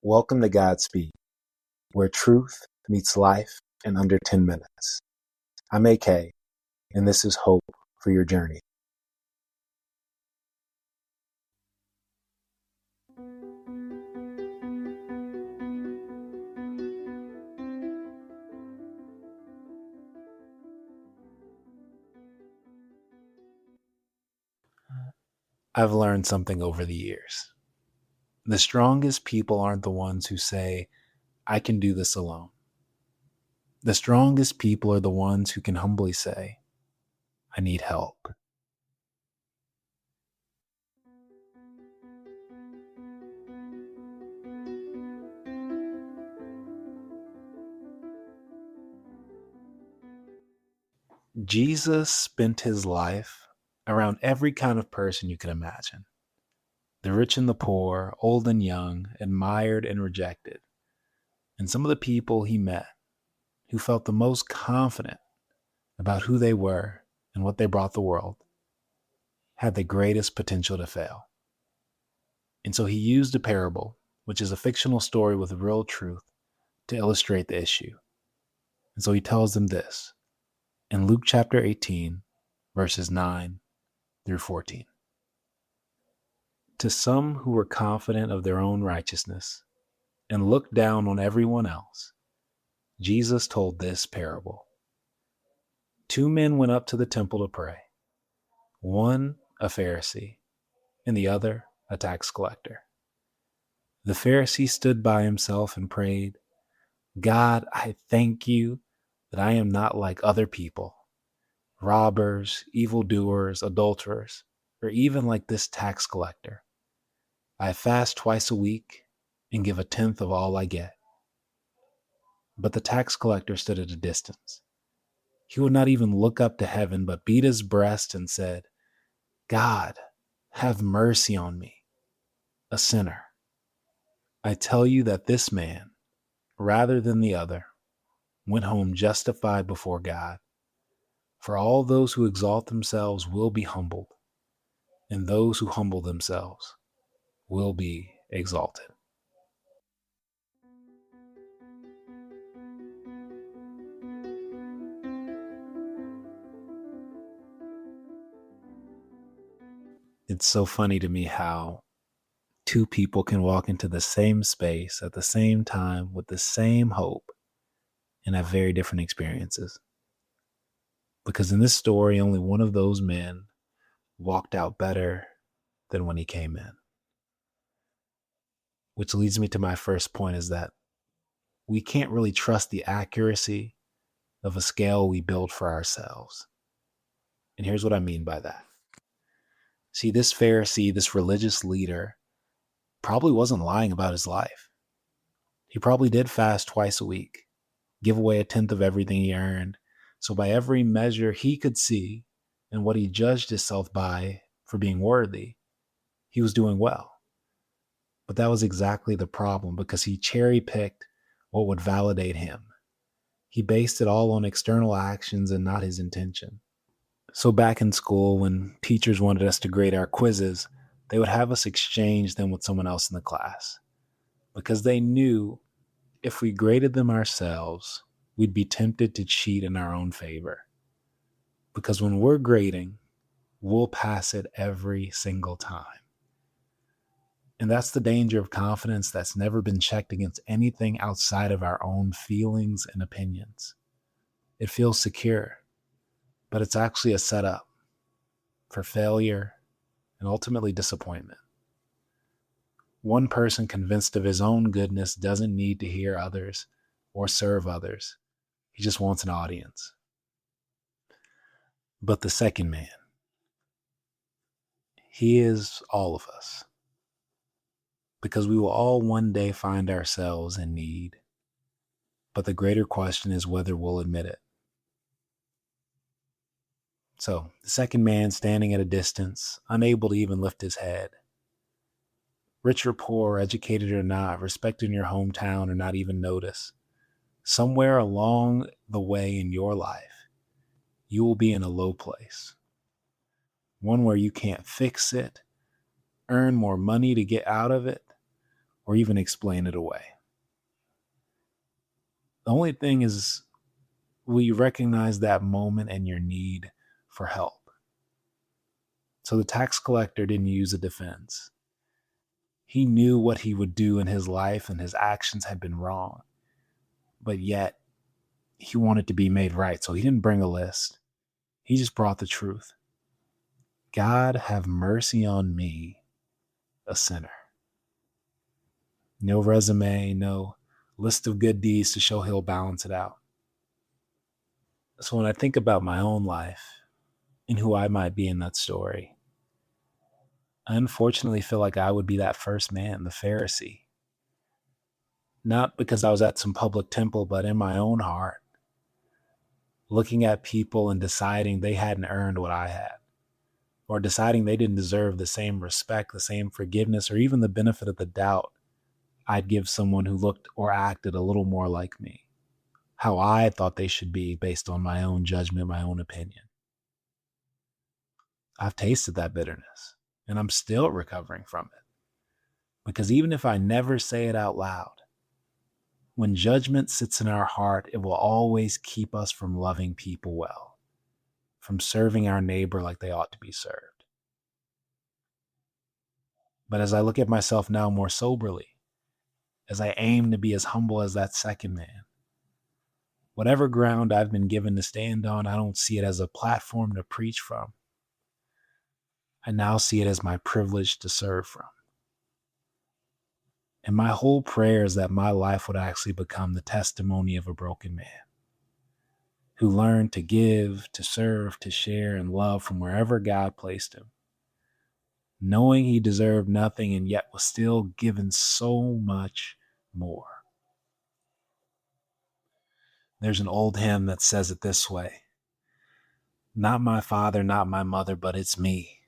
Welcome to Godspeed, where truth meets life in under 10 minutes. I'm AK, and this is Hope for your journey. I've learned something over the years. The strongest people aren't the ones who say, I can do this alone. The strongest people are the ones who can humbly say, I need help. Jesus spent his life around every kind of person you can imagine. The rich and the poor, old and young, admired and rejected. And some of the people he met who felt the most confident about who they were and what they brought the world had the greatest potential to fail. And so he used a parable, which is a fictional story with real truth, to illustrate the issue. And so he tells them this in Luke chapter 18, verses 9 through 14. To some who were confident of their own righteousness and looked down on everyone else, Jesus told this parable. 2 men went up to the temple to pray, one a Pharisee and the other a tax collector. The Pharisee stood by himself and prayed, God, I thank you that I am not like other people, robbers, evildoers, adulterers, or even like this tax collector. I fast twice a week and give 1/10 of all I get. But the tax collector stood at a distance. He would not even look up to heaven, but beat his breast and said, God, have mercy on me, a sinner. I tell you that this man, rather than the other, went home justified before God. For all those who exalt themselves will be humbled, and those who humble themselves will be exalted. It's so funny to me how 2 people can walk into the same space at the same time with the same hope and have very different experiences. Because in this story, only one of those men walked out better than when he came in. Which leads me to my first point, is that we can't really trust the accuracy of a scale we build for ourselves. And here's what I mean by that. See, this Pharisee, this religious leader, probably wasn't lying about his life. He probably did fast twice a week, give away 1/10 of everything he earned. So by every measure he could see and what he judged himself by for being worthy, he was doing well. But that was exactly the problem, because he cherry-picked what would validate him. He based it all on external actions and not his intention. So back in school, when teachers wanted us to grade our quizzes, they would have us exchange them with someone else in the class, because they knew if we graded them ourselves, we'd be tempted to cheat in our own favor. Because when we're grading, we'll pass it every single time. And that's the danger of confidence that's never been checked against anything outside of our own feelings and opinions. It feels secure, but it's actually a setup for failure and ultimately disappointment. One person convinced of his own goodness doesn't need to hear others or serve others. He just wants an audience. But the second man, he is all of us. Because we will all one day find ourselves in need. But the greater question is whether we'll admit it. So, the second man standing at a distance, unable to even lift his head. Rich or poor, educated or not, respected in your hometown or not even noticed. Somewhere along the way in your life, you will be in a low place. One where you can't fix it, earn more money to get out of it, or even explain it away. The only thing is, will you recognize that moment and your need for help? So the tax collector didn't use a defense. He knew what he would do in his life and his actions had been wrong, but yet he wanted to be made right. So he didn't bring a list. He just brought the truth. God, have mercy on me, a sinner. No resume, no list of good deeds to show he'll balance it out. So when I think about my own life and who I might be in that story, I unfortunately feel like I would be that first man, the Pharisee. Not because I was at some public temple, but in my own heart, looking at people and deciding they hadn't earned what I had, or deciding they didn't deserve the same respect, the same forgiveness, or even the benefit of the doubt I'd give someone who looked or acted a little more like me, how I thought they should be based on my own judgment, my own opinion. I've tasted that bitterness, and I'm still recovering from it. Because even if I never say it out loud, when judgment sits in our heart, it will always keep us from loving people well, from serving our neighbor like they ought to be served. But as I look at myself now more soberly, as I aim to be as humble as that second man, whatever ground I've been given to stand on, I don't see it as a platform to preach from. I now see it as my privilege to serve from. And my whole prayer is that my life would actually become the testimony of a broken man who learned to give, to serve, to share, and love from wherever God placed him, knowing he deserved nothing and yet was still given so much more. There's an old hymn that says it this way: not my father, not my mother, but it's me,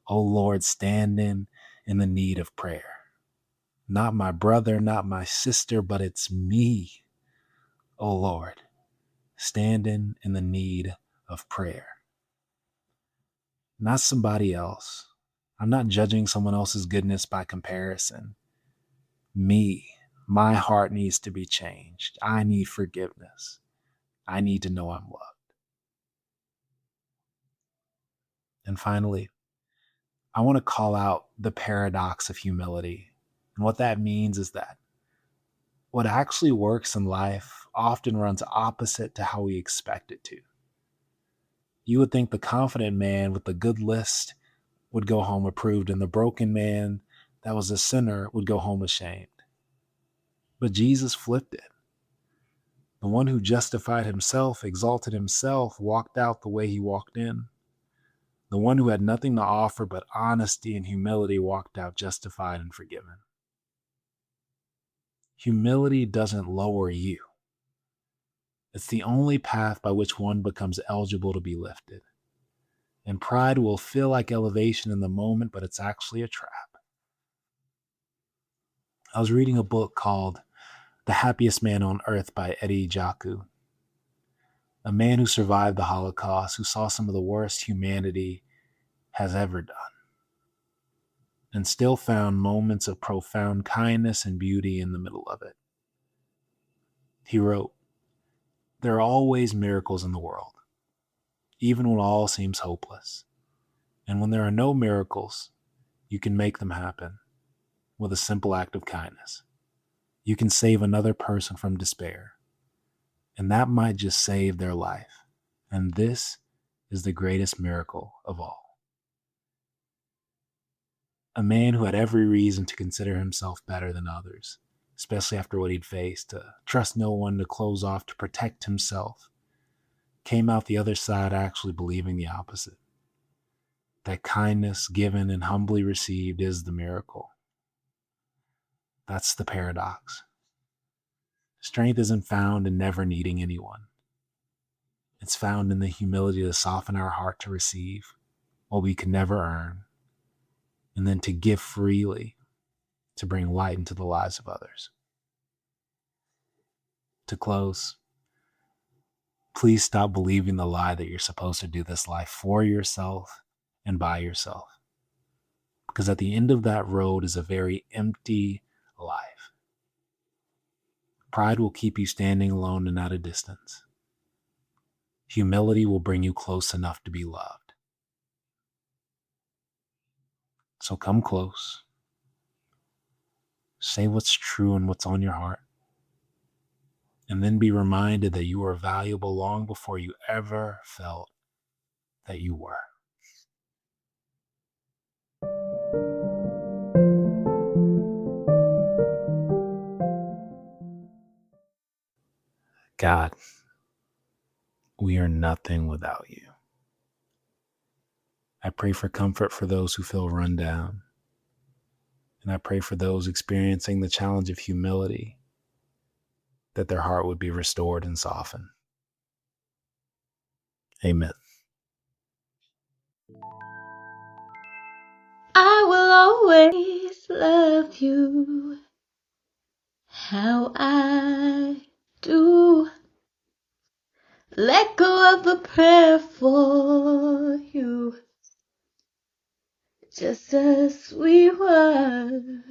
O Lord, standing in the need of prayer. Not my brother, not my sister, but it's me, O Lord, standing in the need of prayer. Not somebody else. I'm not judging someone else's goodness by comparison. Me, my heart needs to be changed. I need forgiveness. I need to know I'm loved. And finally, I want to call out the paradox of humility. And what that means is that what actually works in life often runs opposite to how we expect it to. You would think the confident man with the good list would go home approved, and the broken man that was a sinner would go home ashamed. But Jesus flipped it. The one who justified himself, exalted himself, walked out the way he walked in. The one who had nothing to offer but honesty and humility walked out justified and forgiven. Humility doesn't lower you. It's the only path by which one becomes eligible to be lifted. And pride will feel like elevation in the moment, but it's actually a trap. I was reading a book called The Happiest Man on Earth by Eddie Jaku, a man who survived the Holocaust, who saw some of the worst humanity has ever done, and still found moments of profound kindness and beauty in the middle of it. He wrote, "There are always miracles in the world, even when all seems hopeless. And when there are no miracles, you can make them happen with a simple act of kindness. You can save another person from despair, and that might just save their life. And this is the greatest miracle of all." A man who had every reason to consider himself better than others, especially after what he'd faced, to trust no one, to close off, to protect himself, came out the other side actually believing the opposite. That kindness given and humbly received is the miracle. That's the paradox. Strength isn't found in never needing anyone. It's found in the humility to soften our heart to receive what we can never earn, and then to give freely to bring light into the lives of others. To close, please stop believing the lie that you're supposed to do this life for yourself and by yourself. Because at the end of that road is a very empty life. Pride will keep you standing alone and at a distance. Humility will bring you close enough to be loved. So come close. Say what's true and what's on your heart. And then be reminded that you are valuable long before you ever felt that you were. God, we are nothing without you. I pray for comfort for those who feel run down. And I pray for those experiencing the challenge of humility, that their heart would be restored and softened. Amen. I will always love you how I do. Let go of a prayer for you, just a sweet word